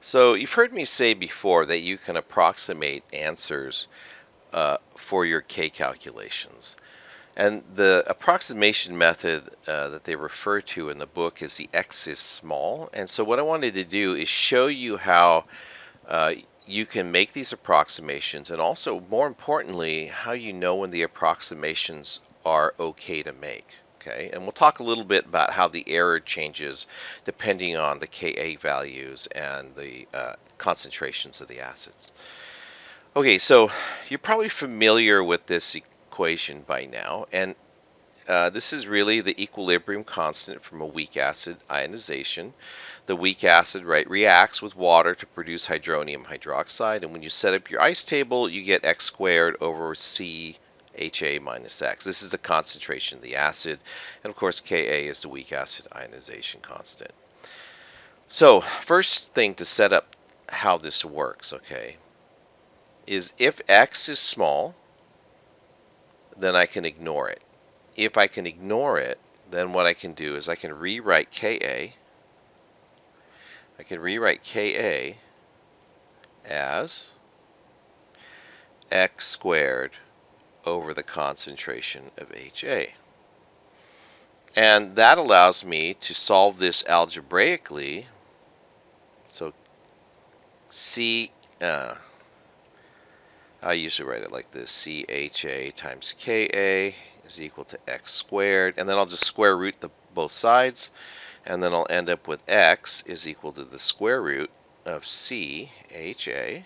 So you've heard me say before that you can approximate answers for your K calculations. And the approximation method that they refer to in the book is the X is small. And so what I wanted to do is show you how you can make these approximations, and also, more importantly, how you know when the approximations are okay to make. Okay, and we'll talk a little bit about how the error changes depending on the Ka values and the concentrations of the acids. Okay, so you're probably familiar with this equation by now, and this is really the equilibrium constant from a weak acid ionization. The weak acid, right, reacts with water to produce hydronium hydroxide, and when you set up your ice table, you get x squared over CHA minus x. This is the concentration of the acid, and of course Ka is the weak acid ionization constant. So first thing to set up how this works, okay, is if x is small, then I can ignore it. If I can ignore it, then what I can do is I can rewrite Ka. I can rewrite Ka as x squared over the concentration of HA. And that allows me to solve this algebraically. So I usually write it like this: CHA times Ka is equal to x squared, and then I'll just square root both sides, and then I'll end up with x is equal to the square root of CHA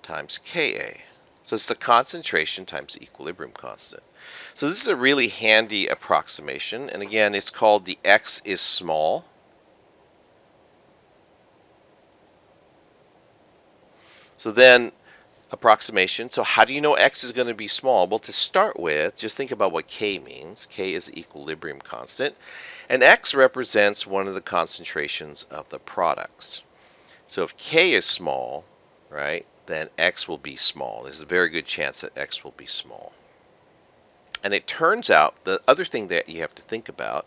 times Ka. So it's the concentration times the equilibrium constant. So this is a really handy approximation, and again, it's called the X is small. So then approximation. So how do you know X is going to be small? Well, to start with, just think about what K means. K is the equilibrium constant, and X represents one of the concentrations of the products. So if K is small, right, then X will be small. There's a very good chance that X will be small. And it turns out the other thing that you have to think about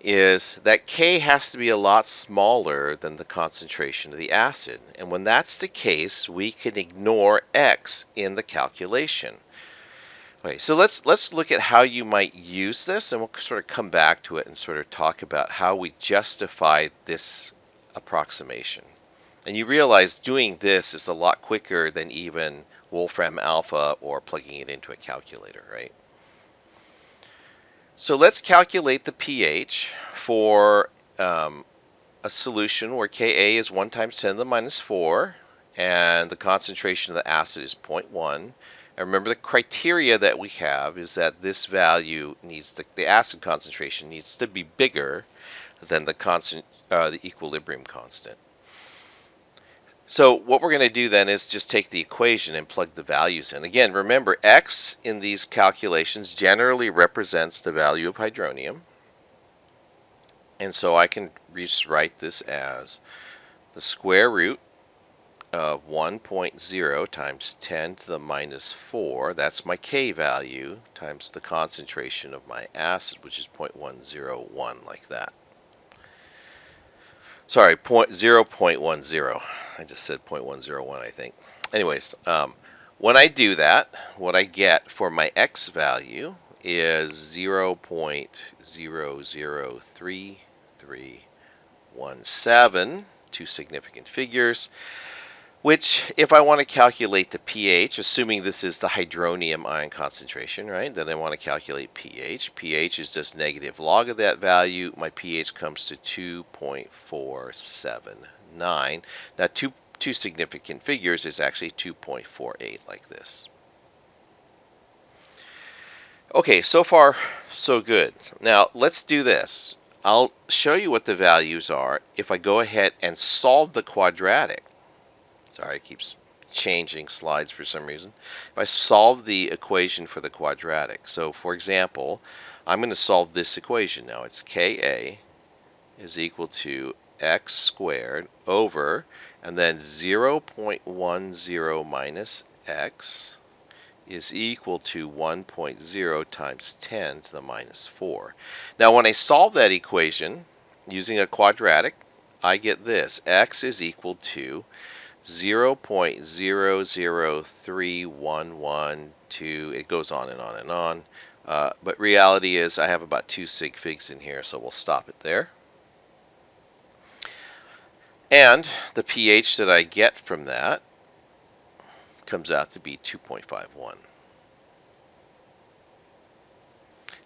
is that K has to be a lot smaller than the concentration of the acid. And when that's the case, we can ignore X in the calculation. Okay, so let's look at how you might use this, and we'll sort of come back to it and sort of talk about how we justify this approximation. And you realize doing this is a lot quicker than even Wolfram alpha or plugging it into a calculator, right? So let's calculate the pH for a solution where Ka is 1 times 10 to the minus 4, and the concentration of the acid is 0.1. And remember, the criteria that we have is that this value needs the acid concentration needs to be bigger than the equilibrium constant. So what we're going to do then is just take the equation and plug the values in. Again, remember, X in these calculations generally represents the value of hydronium. And so I can just write this as the square root of 1.0 times 10 to the minus 4. That's my K value times the concentration of my acid, which is 0.101, like that. Sorry, 0.10. I just said 0.101, I think. Anyways, when I do that, what I get for my X value is 0.003317, two significant figures, which, if I want to calculate the pH, assuming this is the hydronium ion concentration, right, then I want to calculate pH. pH is just negative log of that value. My pH comes to 2.479. Now, two significant figures is actually 2.48, like this. Okay, so far, so good. Now, let's do this. I'll show you what the values are if I go ahead and solve the quadratic. Sorry, it keeps changing slides for some reason. If I solve the equation for the quadratic, so for example, I'm going to solve this equation now. It's Ka is equal to x squared over, and then 0.10 minus x is equal to 1.0 times 10 to the minus 4. Now, when I solve that equation using a quadratic, I get this. X is equal to 0.003112. It goes on and on and on. But reality is I have about 2 sig figs in here, so we'll stop it there. And the pH that I get from that comes out to be 2.51.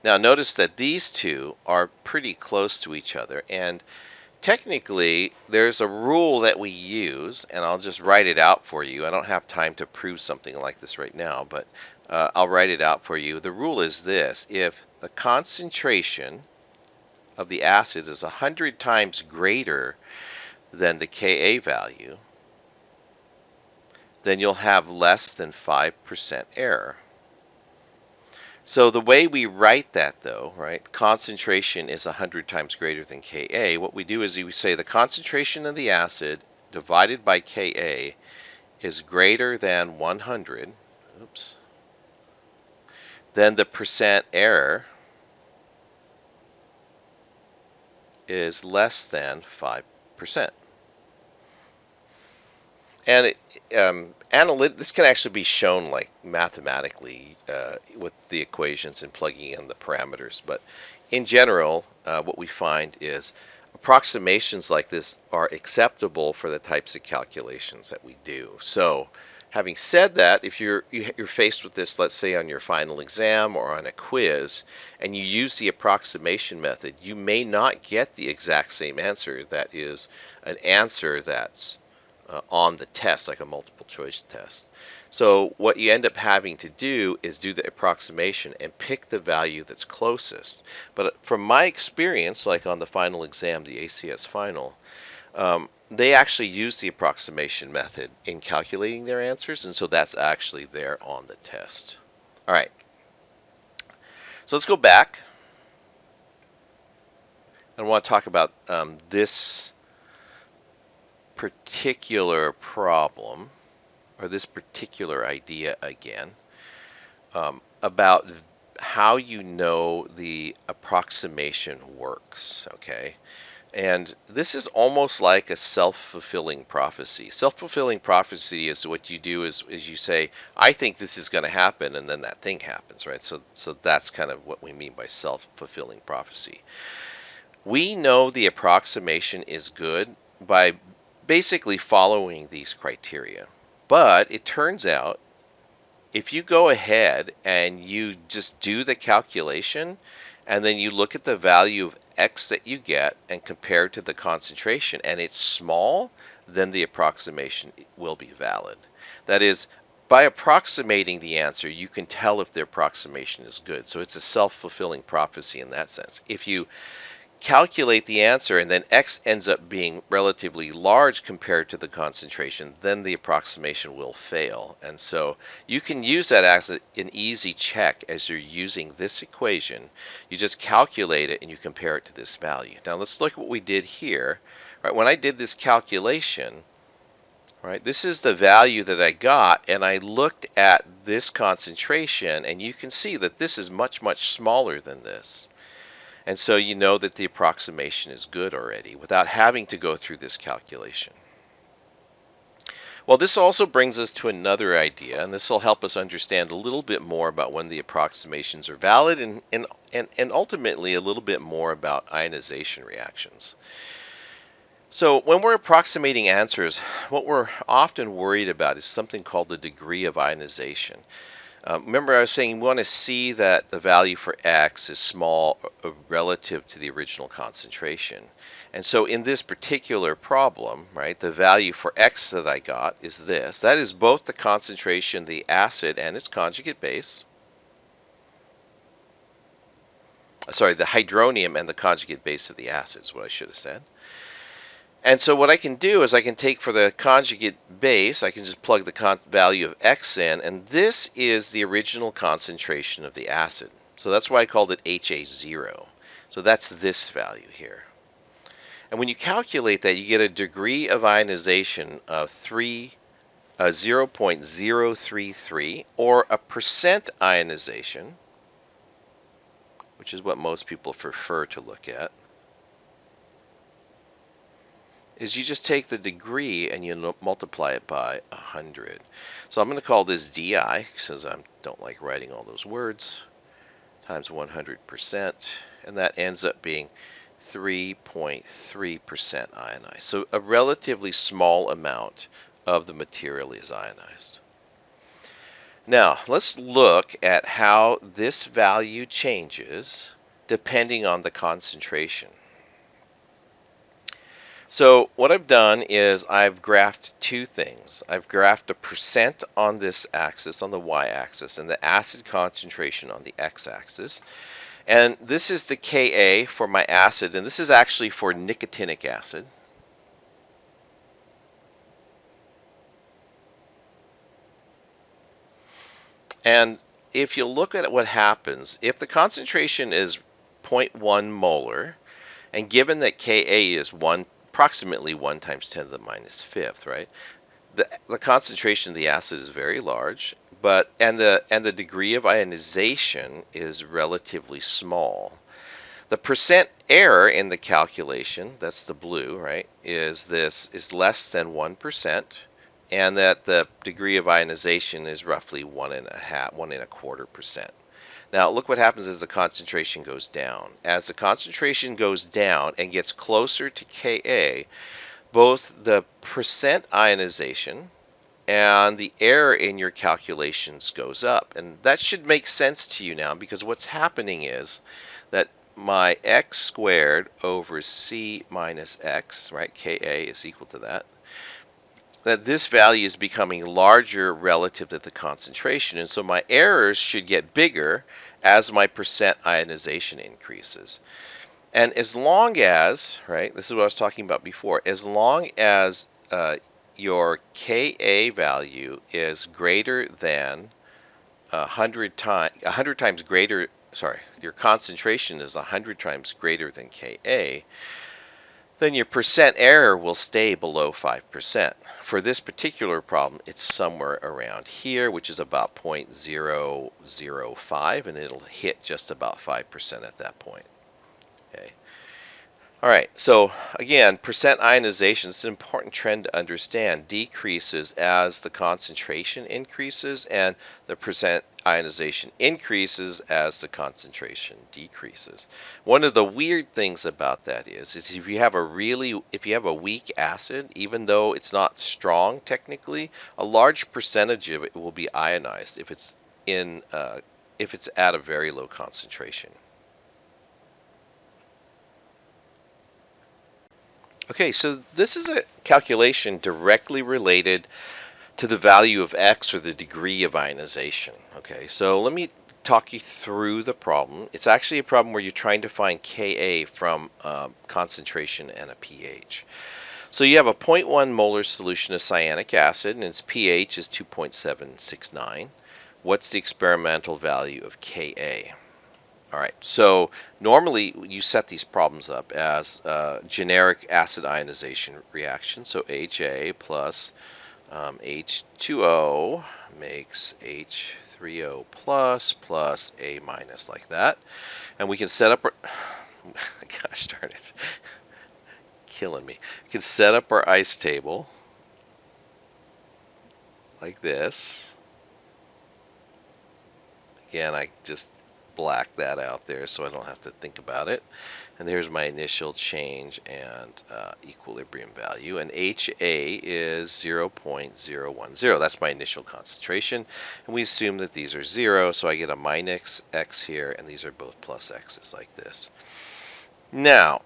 Now notice that these two are pretty close to each other, and technically there's a rule that we use, and I'll just write it out for you. I don't have time to prove something like this right now, but I'll write it out for you. The rule is this: if the concentration of the acid is 100 times greater than the Ka value, then you'll have less than 5% error. So the way we write that, though, right, concentration is 100 times greater than Ka. What we do is we say the concentration of the acid divided by Ka is greater than 100, then the percent error is less than 5%. And this can actually be shown like mathematically with the equations and plugging in the parameters. But in general, what we find is approximations like this are acceptable for the types of calculations that we do. So having said that, if you're faced with this, let's say on your final exam or on a quiz, and you use the approximation method, you may not get the exact same answer that is an answer that's on the test, like a multiple choice test. So what you end up having to do is do the approximation and pick the value that's closest. But from my experience, like on the final exam, the ACS final, they actually use the approximation method in calculating their answers, and so that's actually there on the test. All right, so let's go back. I want to talk about this particular problem, or this particular idea again, about how you know the approximation works, okay? And this is almost like a self-fulfilling prophecy. Self-fulfilling prophecy is what you do is you say, I think this is going to happen, and then that thing happens, right? So that's kind of what we mean by self-fulfilling prophecy. We know the approximation is good by basically following these criteria. But it turns out if you go ahead and you just do the calculation and then you look at the value of X that you get and compare it to the concentration and it's small, then the approximation will be valid. That is, by approximating the answer, you can tell if the approximation is good. So it's a self-fulfilling prophecy in that sense. If you calculate the answer and then X ends up being relatively large compared to the concentration, then the approximation will fail. And so you can use that as an easy check as you're using this equation. You just calculate it and you compare it to this value. Now let's look at what we did here. Right, when I did this calculation, right, this is the value that I got, and I looked at this concentration, and you can see that this is much, much smaller than this. And so you know that the approximation is good already without having to go through this calculation. Well, this also brings us to another idea, and this will help us understand a little bit more about when the approximations are valid and ultimately a little bit more about ionization reactions. So when we're approximating answers, what we're often worried about is something called the degree of ionization. Remember I was saying we want to see that the value for X is small relative to the original concentration. And so in this particular problem, right, the value for X that I got is this. That is both the concentration, the acid, and its conjugate base. Sorry, the hydronium and the conjugate base of the acid is what I should have said. And so what I can do is I can take for the conjugate base, I can just plug the value of X in, and this is the original concentration of the acid. So that's why I called it HA0. So that's this value here. And when you calculate that, you get a degree of ionization of 0.033, or a percent ionization, which is what most people prefer to look at. is you just take the degree and you multiply it by 100. So I'm going to call this DI, since I don't like writing all those words, times 100%, and that ends up being 3.3% ionized. So a relatively small amount of the material is ionized. Now, let's look at how this value changes depending on the concentration. So what I've done is I've graphed two things. I've graphed the percent on this axis, on the y-axis, and the acid concentration on the x-axis. And this is the Ka for my acid, and this is actually for nicotinic acid. And if you look at what happens, if the concentration is 0.1 molar, and given that Ka is approximately 1 times 10 to the minus fifth, right? The concentration of the acid is very large, and the degree of ionization is relatively small. The percent error in the calculation, that's the blue, right, is less than 1%, and that the degree of ionization is roughly 1.25%. Now look what happens as the concentration goes down. As the concentration goes down and gets closer to Ka, both the percent ionization and the error in your calculations goes up. And that should make sense to you now, because what's happening is that my x squared over c minus x, right, Ka is equal to that this value is becoming larger relative to the concentration, and so my errors should get bigger as my percent ionization increases. And as long as, right, this is what I was talking about before, as long as your Ka value is greater than 100 times greater, your concentration is 100 times greater than Ka, then your percent error will stay below 5%. For this particular problem, it's somewhere around here, which is about 0.005, and it'll hit just about 5% at that point. Okay. All right, so again, percent ionization is an important trend to understand. Decreases as the concentration increases, and the percent ionization increases as the concentration decreases. One of the weird things about that is if you have a weak acid, even though it's not strong technically, a large percentage of it will be ionized if it's at a very low concentration. Okay, so this is a calculation directly related to the value of X, or the degree of ionization. Okay, so let me talk you through the problem. It's actually a problem where you're trying to find Ka from concentration and a pH. So you have a 0.1 molar solution of cyanic acid, and its pH is 2.769. What's the experimental value of Ka? All right, so normally you set these problems up as generic acid ionization reaction. So Ha plus H2O makes H3O plus A minus, like that. And we can set up our, gosh darn it, killing me. We can set up our ice table like this. Again, I just black that out there so I don't have to think about it. And there's my initial change and equilibrium value. And HA is 0.010. That's my initial concentration. And we assume that these are 0, so I get a minus X here, and these are both plus X's like this. Now,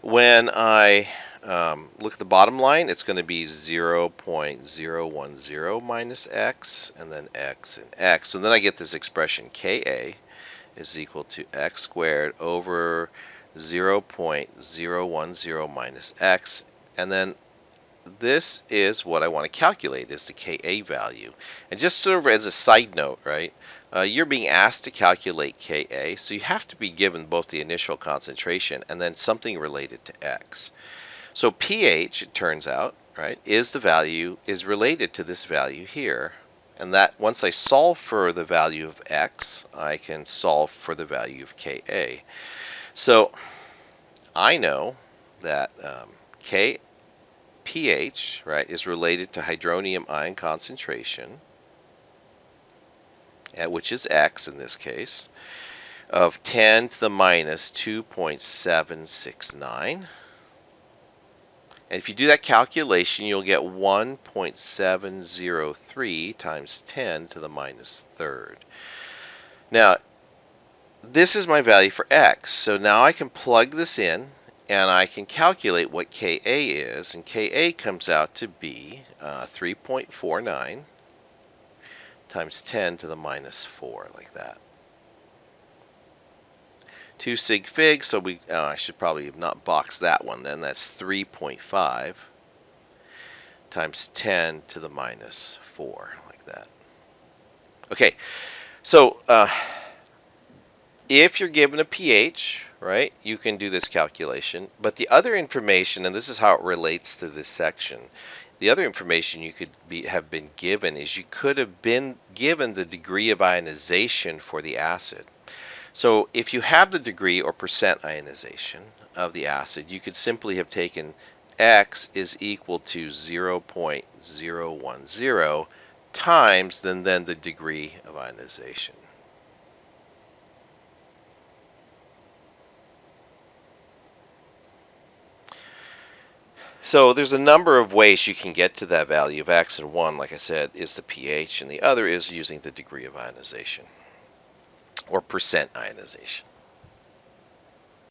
when I look at the bottom line, it's going to be 0.010 minus X, and then X and X. So then I get this expression Ka is equal to X squared over 0.010 minus X. And then this is what I want to calculate, is the Ka value. And just sort of as a side note, right, you're being asked to calculate Ka, so you have to be given both the initial concentration and then something related to X. So pH, it turns out, right, is related to this value here. And that once I solve for the value of X, I can solve for the value of Ka. So I know that K pH, right, is related to hydronium ion concentration, which is X in this case, of 10 to the minus 2.769. And if you do that calculation, you'll get 1.703 times 10 to the minus third. Now, this is my value for X. So now I can plug this in and I can calculate what Ka is. And Ka comes out to be 3.49 times 10 to the minus 4, like that. 2 sig fig, so I should probably have not boxed that one then. That's 3.5 times 10 to the minus 4, like that. Okay, so if you're given a pH, right, you can do this calculation. But the other information, and this is how it relates to this section, the other information you could have been given is you could have been given the degree of ionization for the acid. So if you have the degree or percent ionization of the acid, you could simply have taken X is equal to 0.010 times then the degree of ionization. So there's a number of ways you can get to that value of X, and one, like I said, is the pH, and the other is using the degree of ionization or percent ionization.